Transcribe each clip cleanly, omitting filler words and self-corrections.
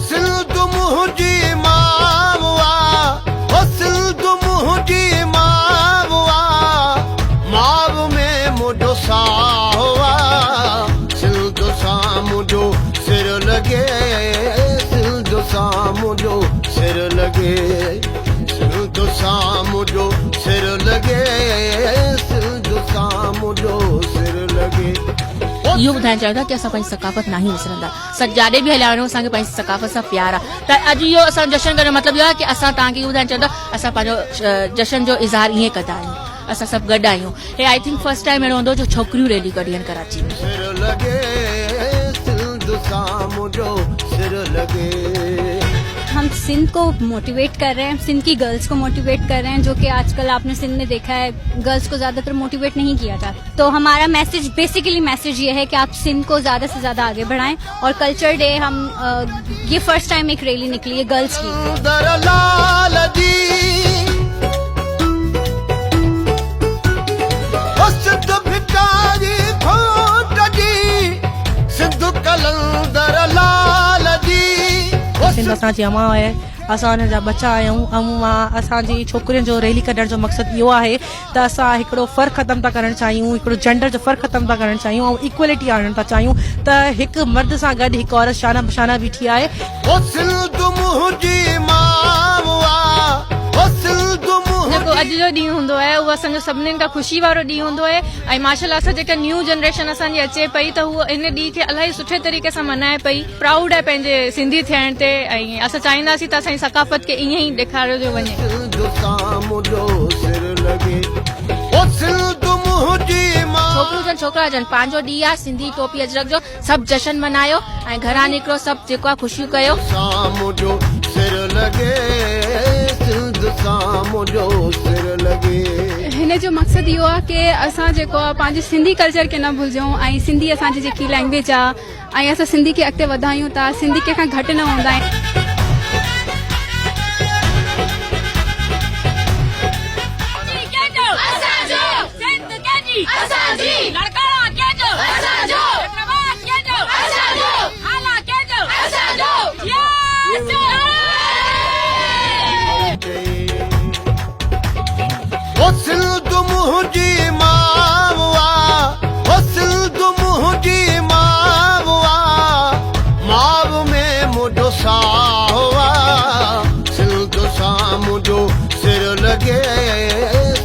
सिंध मुंहिंजी मावा ओ सिंध मुंहिंजी मावा माव में मुंहिंजो साहो आहे सिंध सां मुंहिंजो सिर लॻे सिंध सां मुंहिंजो सिर लॻे सिंध सां मुंहिंजो सिर लॻे सिंध सां मुंहिंजो सिर लॻे इहो ॿुधाइणु चाहियो था कि असां पंहिंजी सकाफ़त न ई विसरंदा सजाॾे बि हलिया वञूं असांखे पंहिंजी सकाफ़त सां प्यार आहे त अॼु इहो असां जश्न करण जो मतिलबु इहो आहे कि असां तव्हांखे इहो ॿुधाइणु चाहियूं था असां पंहिंजो जश्न जो इज़हार ईअं कंदा आहियूं असां सभु गॾु आहियूं हे आई थिंक फर्स्ट टाइम अहिड़ो हूंदो जो छोकिरियूं रैली कढी आहिनि कराची में सिर लॻे सिंध सां मुंहिंजो सिर लॻे हम सिंध को मोटिवेट कर रहे हैं सिंध की गर्ल्स को मोटिवेट कर रहे हैं जो कि आजकल आपने सिंध में देखा है गर्ल्स को ज्यादातर मोटिवेट नहीं किया जाता तो हमारा मैसेज बेसिकली मैसेज ये है कि आप सिंध को ज्यादा से ज्यादा आगे बढ़ाएं और कल्चर डे हम ये फर्स्ट टाइम एक रैली निकली है गर्ल्स की दरलाल जी सिंध भिकारी खोट जी सिंध कलंदर लाल जी सिंध असांजी अमा आहे असां हुन जा बचा आहियूं ऐं असांजी छोकिरियुनि जो रैली कढण जो मक़सदु इहो आहे त असां हिकिड़ो फ़र्क़ु ख़तमु था करणु चाहियूं हिकिड़ो जेंडर जो फ़र्क़ु ख़तमु था करणु चाहियूं ऐं इक्वलिटी आणणु था चाहियूं त हिकु मर्द सां गॾु हिकु औरत शाना बशाना बीठी आहे जेको अॼु जो ॾींहुं हूंदो आहे उहो असांजो सभिनीनि खां ख़ुशी वारो ॾींहुं हूंदो आहे ऐं माशाअल्लाह असां जेका न्यू जनरेशन असांजी अचे पई त उहो इन ॾींहं खे इलाही सुठे तरीक़े सां मल्हाए पई प्राउड आहे पंहिंजे सिंधी थियण ते ऐं असां चाहींदासीं त असांजी सकाफ़त खे ईअं ई ॾेखारियो वञे छोकिरियूं हुजनि छोकिरा हुजनि पंहिंजो ॾींहुं आहे सिंधी टोपी अजरक जो सभु जश्न मल्हायो ऐं घरां निकिरो सभु जेको आहे ख़ुशियूं कयो हिन जो मक़सदु इहो आहे की असां जेको आहे पंहिंजे सिंधी कल्चर खे न भुलिजूं ऐं सिंधी असांजी जेकी लैंग्वेज आहे ऐं असां सिंधी खे अॻिते वधायूं था सिंधी कंहिंखां घटि न हूंदा आहिनि सिंध मुंहिंजी मावा ओ सिंध मुंहिंजी मावा माव में मुंहिंजो साहो आहे सिंध सां मुंहिंजो सिर लॻे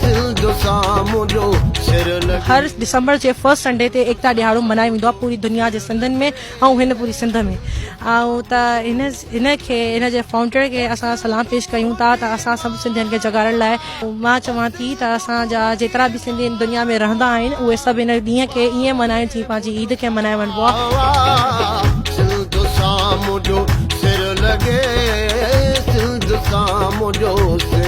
सिंध सां मुंहिंजो सिर लॻे हर दिसंबर जे फर्स्ट संडे ते एकता ॾियारो मल्हायो वेंदो आहे पूरी दुनिया जे सिंधनि में ऐं हिन पूरी सिंध में ऐं त हिन जे फाउंडर खे असां सलाम पेश कयूं था त असां सभु सिंधियुनि खे जगाड़ण लाइ मां चवां थी त असांजा जेतिरा बि सिंधी दुनिया में रहंदा आहिनि उहे सभु हिन ॾींहं खे ईअं मल्हाइनि थी पंहिंजी ईद खे मल्हाए वञिबो आहे सिंध सां मुंहिंजो सिर लॻे सिंध सां मुंहिंजो